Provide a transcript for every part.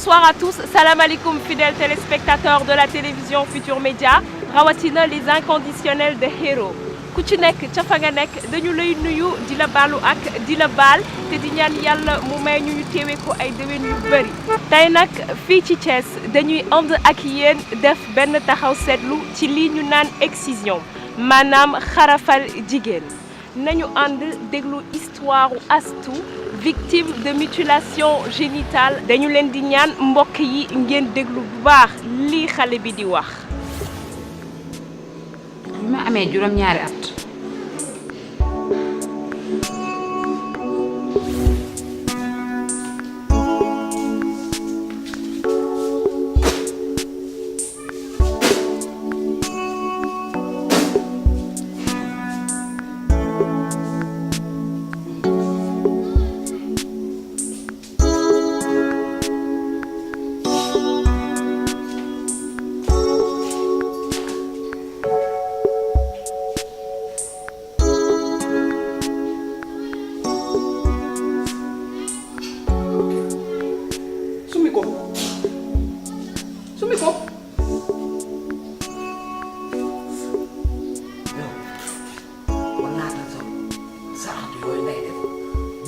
Bonsoir à tous, salam alaikum fidèles téléspectateurs de la télévision Futur Média, rawatina les inconditionnels de Héros. ku ci nekk ca fa nga nekk dañu lay nuyu di la baalu ak di la baal te di ñaan yàlla mu may ñu teewee ko ay déwén yu bëri. tey nag fii ci Thiès dañuy ànd ak yéen def benn taxaw seetlu ci lii ñu naan excision maanaam xarafal jigéen nañu ànd déglu histoire Astou victime de mutilation génitale dañu leen di ñaan mbokk yi ngeen déglu bu baax lii xale bi di wax. bi ma amee juróom-ñaari at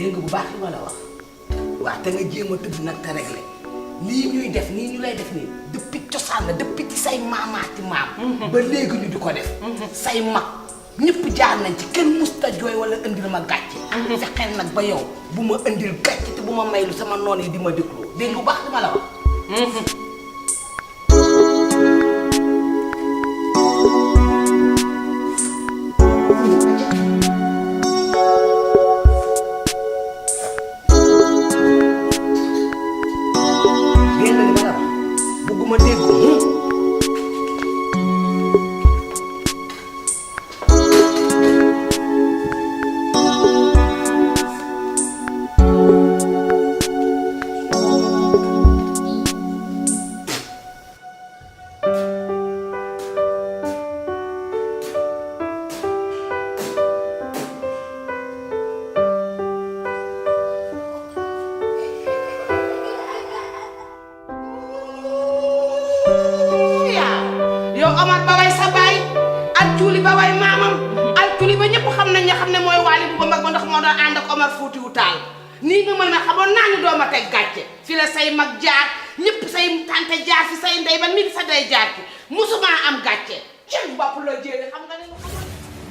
dégg bu baax li ma la wax waaw te nga jéem a tëdd nag te réglé lii ñuy def nii ñu lay def nii depuis cosaan la depuis ci say maamaati maam ba léegi ñu di ko def say mag ñëpp jaar nañ ci kenn musta jooy wala indil ma gàcce fexeel nag ba yow bu ma indil gàcce te bu ma maylu sama noon yi di ma déglu dégg bu baax li ma la wax Omar ba way sa baay ak cuuli ba way maamam ak cuuli ba ñëpp xam nañ ne mooy waali bu ba mag ba ndax moo doon ànd ak Omar Fuutiyu Taal nii nga mën a xamoon naa ñu dooma teg gàcce fi la say mag jaar ñëpp say tante jaar fi say ndey ba mi sa day jaar fi musuma am gàcce ceen bopp la jéere xam nga ne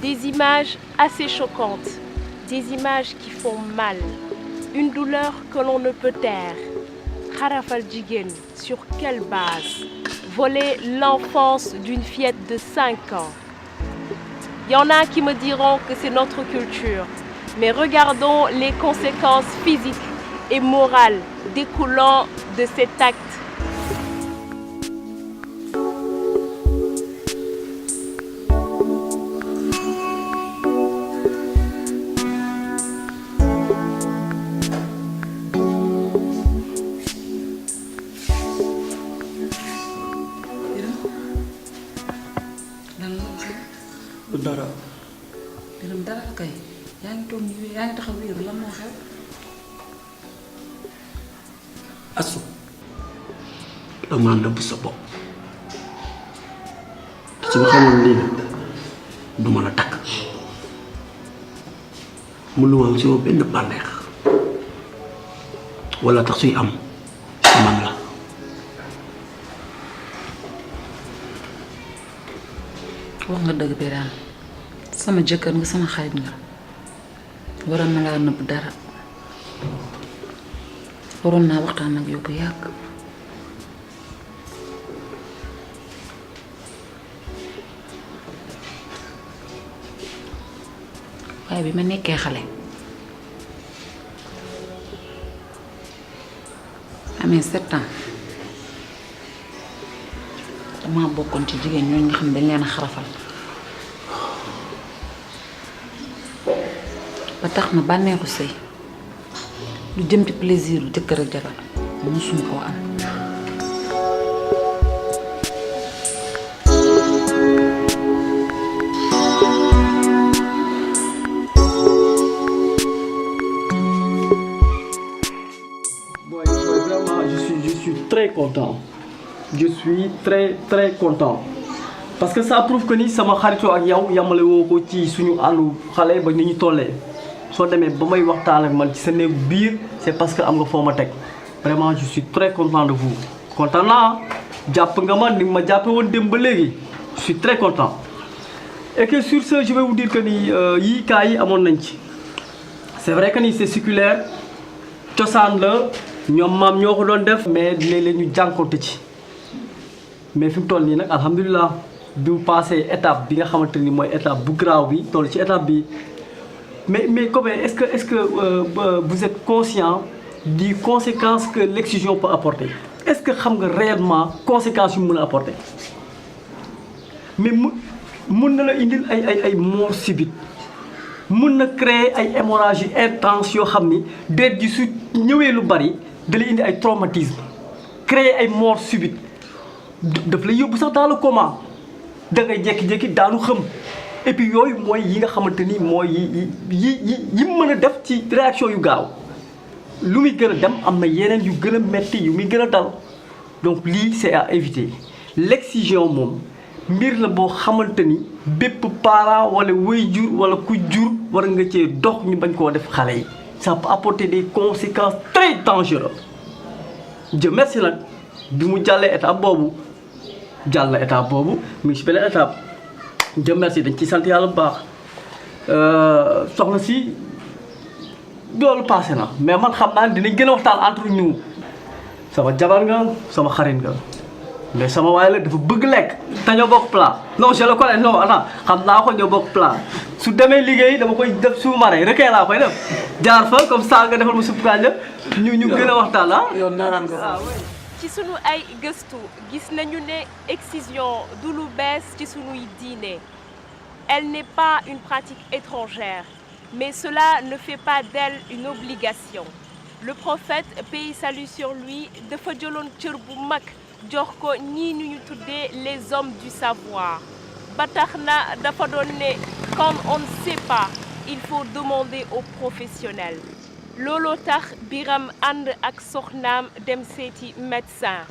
Des images assez choquantes, des images qui font mal, une douleur que l'on ne peut taire. Xarafal jigéen, sur quelle base? Voler l'enfance d'une fillette de 5 ans. Il y en a qui me diront que c'est notre culture, mais regardons les conséquences physiques et morales découlant de cet acte. dara. Birame dara kay yaa ngi toog nii yaa ngi taxaw wéeru lan moo xew. Astou dama nëbb sa bopp su ma xamoon lii nag du ma la takk mu lu am si yow benn bànneex wala tax suy am man la. wax nga dëgg Birame sama jëkkër nga sama xarit nga waroon na laa nëbb dara waroon naa waxtaan ak yow bu yàgg waaye bi ma nekkee xale amee 7 ans dama bokkoon ci jigéen ñooñu nga xam ne dañ leen a xarafal ba tax na bànneexu sëy lu jëm ci plaisir lu jëkkër ak jabar musuma koo am vraiment, je suis très content. Je suis très content. Parce que ça prouve que ni sama xaritoo ak yow yamale woo ko ci suñu àndu xale ba ni ñu tollee soo demee ba may waxtaan ak man ci sa néegu biir c'est parce que am nga foo ma teg vraiment je suis très content de vous. Content naa jàpp nga ma ni ma jàppe woon démb ba léegi je suis très content. Et que sur ce je vais vous dire que ni yii cas yi amoon nañ ci c'est vrai que ni c'est séculaire cosaan la ñoom maam ñoo ko doon def mais léeg-léeg ñu jànkonte ci mais fi mu toll nii nag alhamdulilah bi mu passé étape bi nga xamante ni mooy étape bu graaw bi toll ci étape bi mais comme est-ce que vous êtes conscient des conséquences que l'excision peut apporter est-ce que xam nga réellement conséquences yu mu mën a apporter mais mun na la indil ay mort subite mun na créer ay hémorragie intense yoo xam ni déet ji su ñëwee lu bari da lay indi ay traumatisme créer ay mort subite daf lay yóbbu sax dans le coma da ngay jékki-jékki daanu xëm et puis yooyu mooy yi nga xamante ni mooy yi mën a def ci réaction yu gaaw lu muy gën a dem am na yeneen yu gën a metti yu muy gën a dal donc lii c'est à éviter l'excision moom mbir la boo xamante ni bépp parent wala waajur wala ku jur war nga cee dox ñu bañ koo def xale yi ça peut apporter des conséquences très dangereuses. Dieu merci nag bi mu jàllee étape boobu jàll na étape boobu mu ngi si beneen étape Dieu merci dañ ciy sant yàlla bu baax soxna si loolu passé na mais man xam naa ne dinañ gën a waxtaan entre nous sama jabar nga sama xarit nga. mais sama waay la dafa bëgg lekk te ñoo bokk plat non je le connais non attends xam naa ko ñoo bokk plat su demee liggéey dama koy def sous marin requin laa koy def jaar fa comme ça nga defal ma supp kànja ñu gën a waxtaan ah. yow naaraan nga ci sunu ay gëstu gis nañu ne excision du lu bees ci sunuy diine elle n'est pas une pratique étrangère mais cela ne fait pas d'elle une obligation le prophète paix et salut sur lui dafa jëloon cër bu mag. jox ko ñii ñu tuddee les hommes du savoir ba tax na dafa doon ne quand on ne sait pas il faut demander aux professionnels looloo tax Biram ànd ak soxnaam dem seeti médecin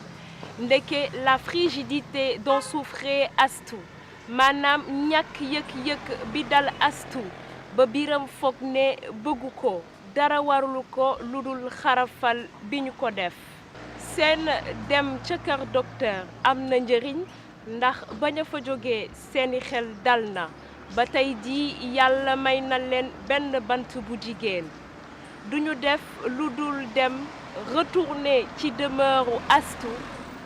ndeke la frigidité dont souffrait Astou maanaam ñàkk yëg-yëg bi dal Astou ba Biram foog ne bëggu ko dara warulu ko lu dul xarafal bi ñu ko def seen dem ca kër docteur am na njëriñ ndax bañ a fa jógee seeni xel dal na ba tey jii yàlla may na leen benn bant bu jigéen duñu def lu dul dem retourner ci demeure Astou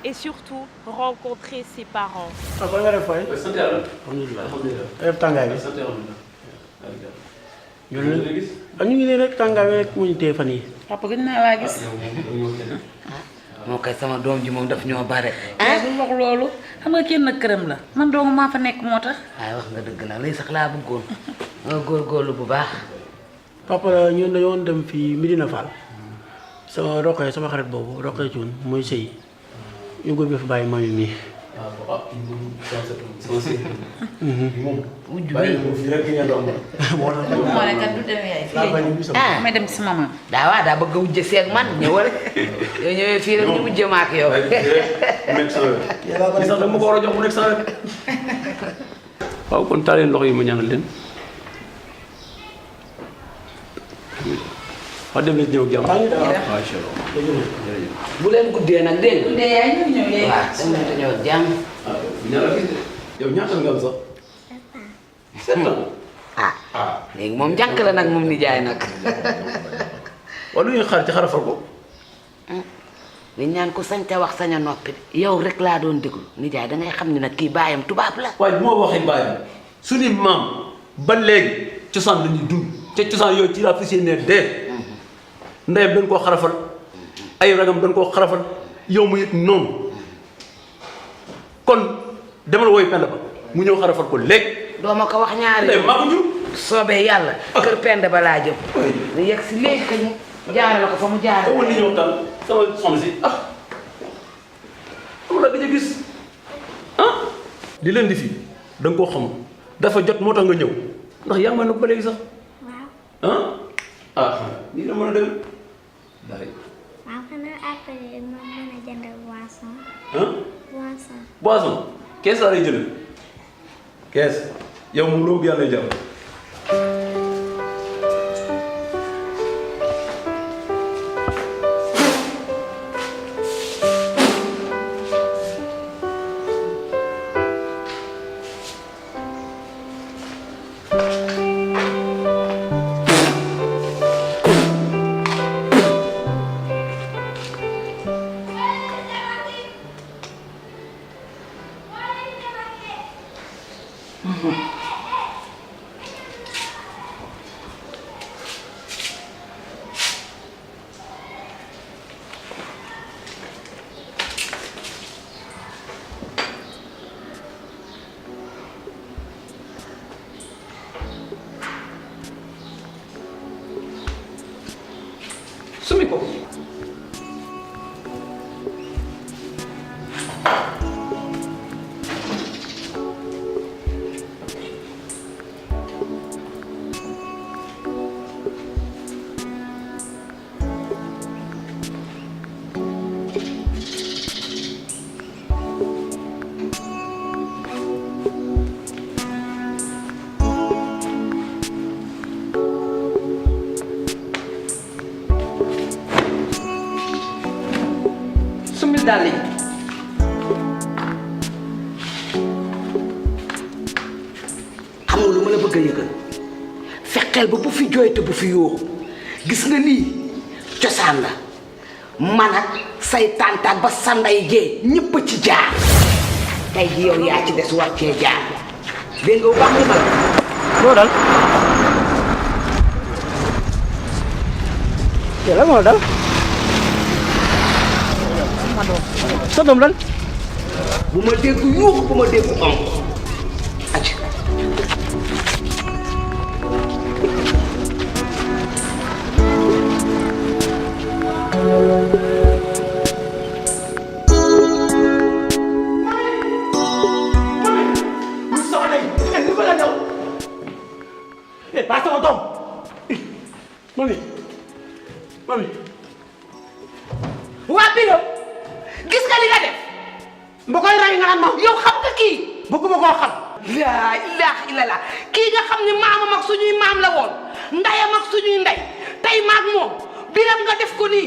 et surtout rencontrer ses parents. ah ba nga def fay. sant yàlla. alhamdulilah. def tàngaay bi. sant yàlla. ñu ngi nii rek tàngaay bi rek mu ñu téye fan yi. papa gën naa laa gis. moo koy sama doom ji moom daf ñoo bare. bu wax loolu xam nga kenn këram la man doomu maa fa nekk moo tax. waaye wax nga dëgg nag lay sax laa bëggoon nga góorgóorlu bu baax. papa ñun dañoo dem fii Medina Fall sama roqee sama xarit boobu roqee cuun mooy sëy ñu góor bi fa bàyyi mami mi. wujj bi moo ne kat du demee yaay fii may dem ci sama maam. daa bëgg a wujje seeg man ñëwal yow ñëwee fii rek ñu wujje ma ak yow. sax dama ko war a jox mu nekk sax rek. waaw kon taal leen loxo yi ma ñaanal leen. wax dem leen ñëw ak jàmm. waaw incha allah. bu leen guddee nag dégg nga. guddee yaay ñëw yaay. waaw dem leen te ñëw ak jàmm. yow ñaata nga am sax. 7 ans. léegi moom jànk la nag moom nijaay nag. wala lu ñuy xaar ci xarafal ko. li ñaan ko sañ te wax sañ a noppi yow rek laa doon déglu nijaay dangay xam ne nag kii baayam tubaab la. waaye bu ma waxee baayam suñu maam ba léegi cosaan la ñuy dund te cosaan yooyu ci la fas yéenee dee. ndeyam dañ koo xarafal ay ragam dañ koo xarafal yow mu yëg noonu kon demal woy pend ba mu ñëw xarafal ko léegi. doo ma ko wax ñaari ndey maa ko jur. soobee yàlla kër pend ba laa jëm. nga yegg si léegi kañ jaare la ko fa mu jaare. woon nañu waxtaan sama soxna si amul la gëj a gis li leen di fii da nga koo xamul dafa jot moo tax nga ñëw ndax yaa ngi may nag ba léegi sax nii la mën a dem daay waaw xanaa après ma mën a jënd boisson. boisson. boisson kees laa lay jënd kees yow moom loo yàlla lay jàpp. sumi ko. sumi daal yi. xam nga lu ma la bëgg a yëgal fexeel ba bu fi jooy te bu fi yóoxu gis nga lii cosaan la man ak say tàntaak ba sanday jee ñëpp a ci jaar tey ji yow yaa ci des war cee jaar dégg nga bu baax li ma la loo dal. yow lan moo dal. sa doom lan. bu ma dégg yuuxu bu ma dégg onk ac Pas sama doom. Mami. Mami. waa Biro gis nga li nga def ba koy rey nga naan ma. yow xam nga kii bëgguma koo xam. laa ilaaha illallah kii nga xam ne maamam ak suñuy maam la woon ndayam ak suñuy nday tey maag moom biram nga def ko nii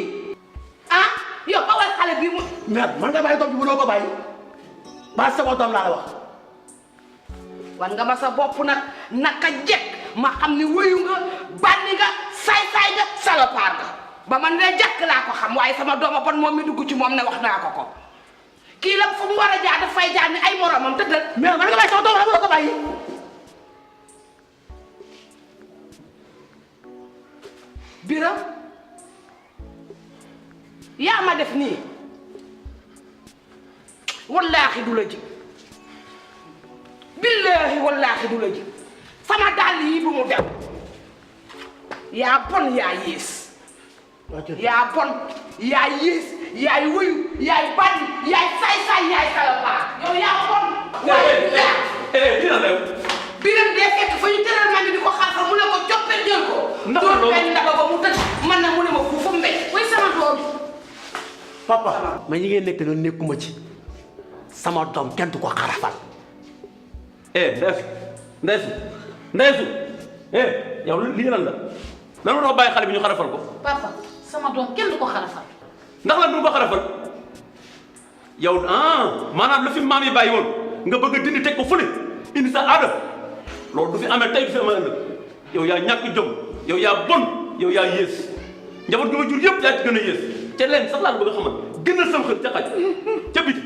ah yow ba wal xale bi mu merde man nga bàyyi doom bi mënoo ko bàyyi. Pas sama doom laa la wax. wan nga ma sa bopp nag naka jekk ma xam ni wëyu nga bànni nga saay-saay nga salopaar nga ba man ne jàkk laa ko xam waaye sama dooma bon moom mi dugg ci moom ne wax naa ko ko kii la fu mu war a jaar daf fay jaar ni ay moromam tëddal mais man nga bàyyi sama doom la mënoo ko bàyyi. Biram yaa ma def nii wallaahi du la ji billaahi wallaahi du la ji sama dàll yi bu mu dem yaa bon yaa yées yaa bon yaa yées yaay wuyu yaay bandi yaay saay-saay yaay salopaa yow yaa bon waaye lii la lew. Biram dee fekk fa ñu tëral ma ngi di ko xarfa mu ne ko coppee jël ko doon benn ndaba ba mu tëdd man na mu ne ma fuufu mbéy way sama doom papa ma ñi ngeen nekk noonu nekkuma ci sama doom kenn du ko xarafal. ndeesu yow lii lan la lan moo tax bàyyi xale bi ñu xarafal ko papa sama doom kenn du ko xarafal. ndax lan du ko xarafal yow maanaam lu fi maam yi bàyyi woon nga bëgg a dindi teg ko fële indi sa aada loolu du fi amee tey du fi amee ëllëg yow yaa ñàkk jom yow yaa bon yow yaa yées njaboot gi ma jur yëpp yaa ci gën a yées te leen sax laa bëgg a xamal gënal sam xel ca xaj ca biti.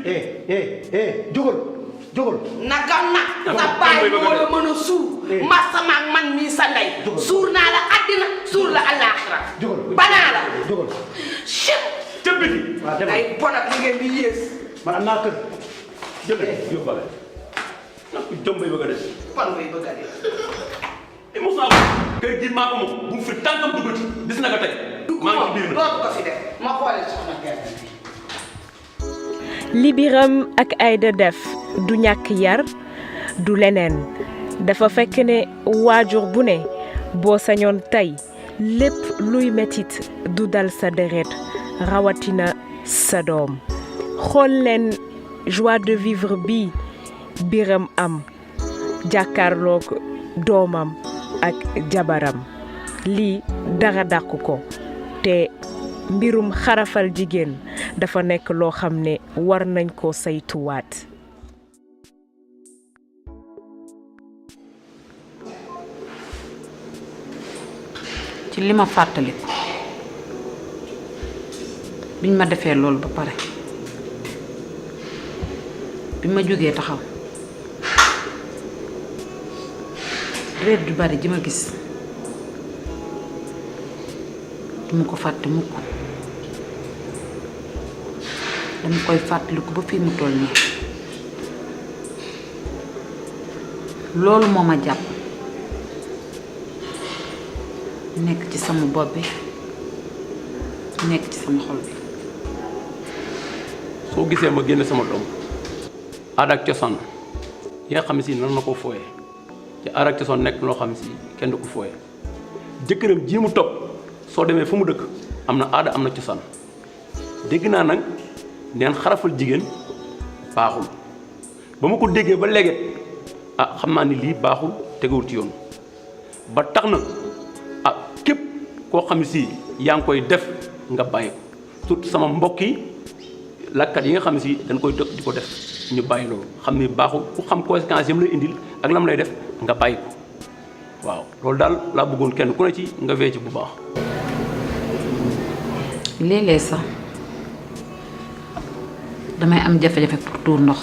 jógal jógal. naka nag sa baay moo la mën a suur ma sama ak man mii sa ndey suur naa la àddina suur la àllaaxira banaa la jógal. chut ca biti. waaw demal ay bon ak li ngeen di yées man am naa kër. jëlee yóbbaale nak jom bay bëgg a def bon ngay bëgg a def mos naa kër gi maa ko moom bu mu fi tànkam duggati bis na ko tey maa ngi ci biir nag dootu ko fi def ma xoolee soxna gerte li Biram ak Aïda def du ñàkk yar du leneen dafa fekk ne waajur bu ne boo sañoon tey lépp luy metit du dal sa deret rawatina sa doom xool leen joie de vivre bi Biram am jàkkaarloog doomam ak jabaram lii dara dàqu ko te mbirum xarafal jigéen dafa nekk loo xam ne war nañ ko saytuwaat. ci li ma fàttali biñ ma defee loolu ba pare bi ma jógee taxaw deret du bari ji ma gis duma ko fàtte mukk dama koy fàttaliku ba fii mu toll nii loolu moo ma jàpp nekk ci sama bopp bi nekk ci sama xol bi. soo gisee ma génne sama doom aada ak cosaan yi nga xam ne si nan na ko fooyee ci aada ak cosaan nekk loo xam ne si kenn du ko fooyee jëkkëram ji mu topp soo demee fu mu dëkk am na aada am na cosaan dégg naa nag neen xarafal jigéen baaxul ba ma ko déggee ba léegi xam naa ni lii baaxul tegewul ci yoon ba tax na képp koo xam ne si yaa ngi koy def nga bàyyi ko surtout sama mbokk yi lakkat yi nga xam ne si dañ koy dëkk di ko def ñu bàyyi loolu xam ni baaxul ku xam conséquences yi mu lay indil ak lam lay def nga bàyyi ko waaw loolu daal laa bëggoon kenn ku ne ci nga wee ci bu baax. léeg-léeg sax damay am jafe-jafe pour tuur ndox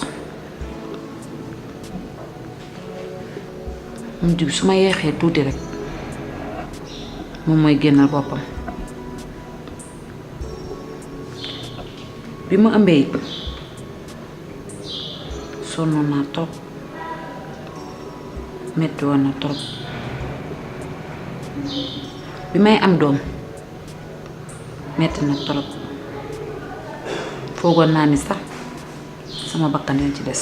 mu jug su ma yeexee tuuti rek moom mooy génnal boppam bi ma ëmbee it sonnoon naa trop metti woon na trop bi may am doom metti na trop foogoon naa ni sax sama bakkan leen ci des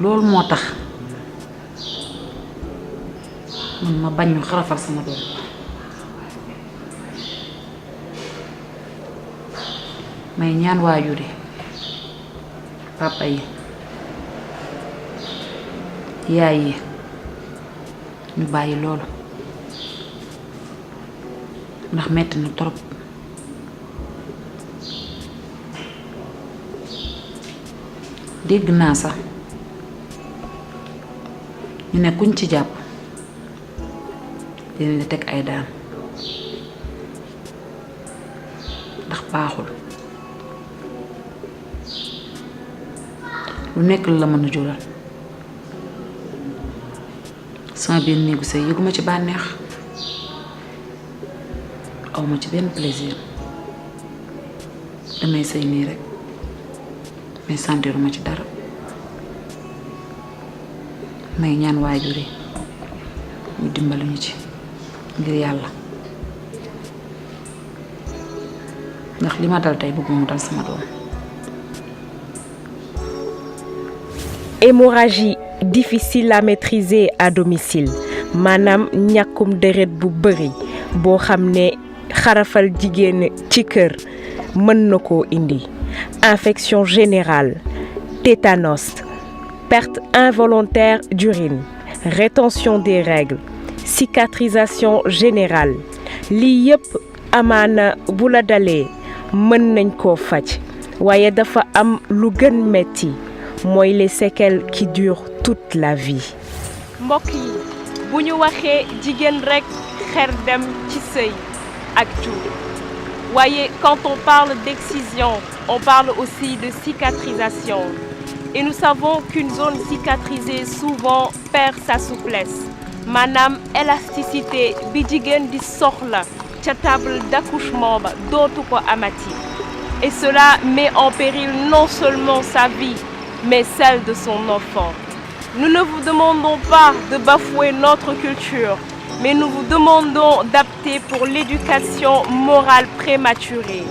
loolu moo tax man ma bañ ñu xarafal sama doom may ñaan waajur yi papa yi yaay yi ñu bàyyi loolu ndax metti na trop dégg naa sax ñu ne kuñ ci jàpp dina la teg ay daan ndax baaxul lu nekk la mën a jural sama biir néegu sëy yëguma ci bànneex awma ci benn plaisir damay sëy nii rek mais sentiruma ci dara may ñaan waajur yi ñu dimbali ñu ci ngir yàlla ndax li ma dal tey bëgguma mu dal sama doom. Hémorragie difficile à maîtriser à domicile maanaam ñàkkum deret bu bëri boo xam ne xarafal jigéen ci kër mën na koo indi infection générale tétanos perte involontaire d'urine rétention des règles cicatrisation générale lii yëpp amaana bu la dalee mën nañ koo faj waaye dafa am lu gën metti mooy les séquelles qui durent toute la vie. mbokk yi bu ñu waxee jigéen rekk xel dem ci sëy ak jur waaye quand on parle d'excision on parle aussi de cicatrisation et nous savons qu'une zone cicatrisée souvent perd sa souplesse maanaam élasticité bi jigéen di soxla ca table d'accouchement ba dootu ko amati et cela met en péril non seulement sa vie mais celle de son enfant. Nous ne vous demandons pas de bafouer notre culture, mais nous vous demandons d'opter pour l'éducation morale prématurée.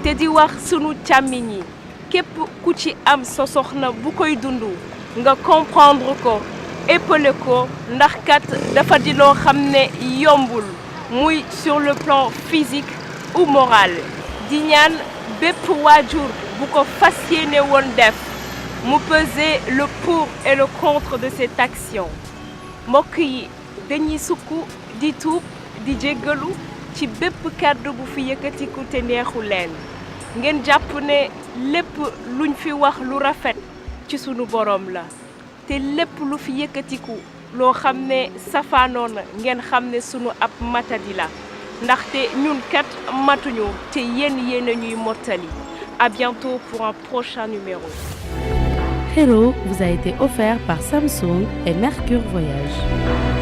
te di wax sunu càmmiñ yi képp ku ci am sa soxna bu koy dund nga comprendre ko épaulé ko ndax kat dafa di loo xam ne yombul muy sur le plan physique ou moral di ñaan bépp waajur bu ko fas yéene woon def mu peser le pour et le contre de cette action mbokk yi dañuy sukk di tuub di jéggalu ci bépp kàddu bu fi yëkkatiku te neexu leen ngeen jàpp ne lépp luñ fi wax lu rafet ci sunu borom la te lépp lu fi yëkkatiku loo xam ne safaanoo na ngeen xam ne sunu ab matadi la ndaxte ñun kat matuñu te yéen a ñuy mottali. À bientôt pour un prochain numéro. Hero vous a été offert par Samsung et Mercure Voyage.